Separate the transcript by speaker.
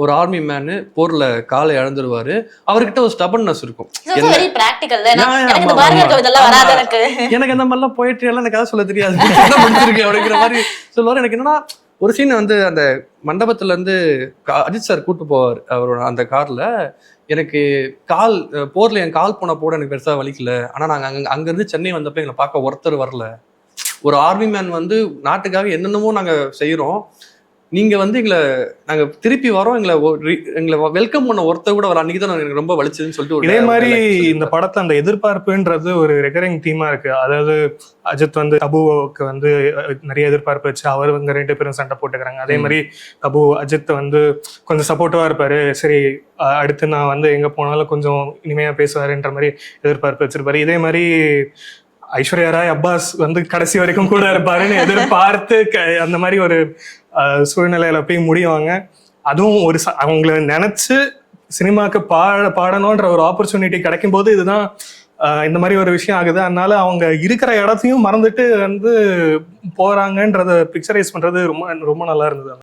Speaker 1: ஒரு army menu போர்ல காலை இழந்துருவாரு. அவர்கிட்ட ஒரு ஸ்டபன்னஸ் இருக்கும். எனக்கு அந்த மாதிரிலாம் போயிட்டு எல்லாம் எனக்கு கதை சொல்ல தெரியாது முடிச்சிருக்கேன் அப்படிங்கிற மாதிரி சொல்லுவாரு. எனக்கு என்னன்னா ஒரு சீன் வந்து அந்த மண்டபத்துல இருந்து அஜித் சார் கூட்டு போவார் அவரோட அந்த கார்ல. எனக்கு போர்ல என் கால் போன போட எனக்கு பெருசா வலிக்கல. ஆனா நாங்க அங்க இருந்து சென்னை வந்தப்ப எங்களை பார்க்க ஒருத்தர் வரல. ஒரு ஆர்மி மேன் வந்து நாட்டுக்காக என்னென்னமோ நாங்க செய்யறோம், நீங்க வந்து நாங்க திருப்பி வரோம், எங்களை வெல்கம் பண்ண ஒருத்தர் கூட வர அன்னைக்கு தான் எனக்கு ரொம்ப வலிச்சதுன்னு சொல்லிட்டு
Speaker 2: இதே மாதிரி இந்த படத்துல அந்த எதிர்பார்ப்புன்றது ஒரு ரெகரிங் தீமா இருக்கு. அதாவது அஜித் வந்து அபுவுக்கு வந்து நிறைய எதிர்பார்ப்பு வச்சு அவர் வந்து 2 பேரும் சண்டை போட்டுக்கிறாங்க. அதே மாதிரி அபு அஜித் வந்து கொஞ்சம் சப்போர்ட்டிவா இருப்பாரு. சரி அடுத்து நான் வந்து எங்க போனாலும் கொஞ்சம் இனிமையா பேசுவாருன்ற மாதிரி எதிர்பார்ப்பு வச்சிருப்பாரு. இதே மாதிரி ஐஸ்வர்யா ராய் அப்பாஸ் வந்து கடைசி வரைக்கும் கூட இருப்பாருன்னு எதிர்பார்த்து அந்த மாதிரி ஒரு சூழ்நிலையில போய் முடிவாங்க. அதுவும் ஒரு அவங்கள நினைச்சு சினிமாக்கு பாடணும்ன்ற ஒரு ஆப்பர்ச்சுனிட்டி கிடைக்கும் போது இதுதான் இந்த மாதிரி ஒரு விஷயம் ஆகுது. அதனால அவங்க இருக்கிற இடத்தையும் மறந்துட்டு வந்து போறாங்கன்றத பிக்சரைஸ் பண்றது ரொம்ப ரொம்ப நல்லா இருந்தது.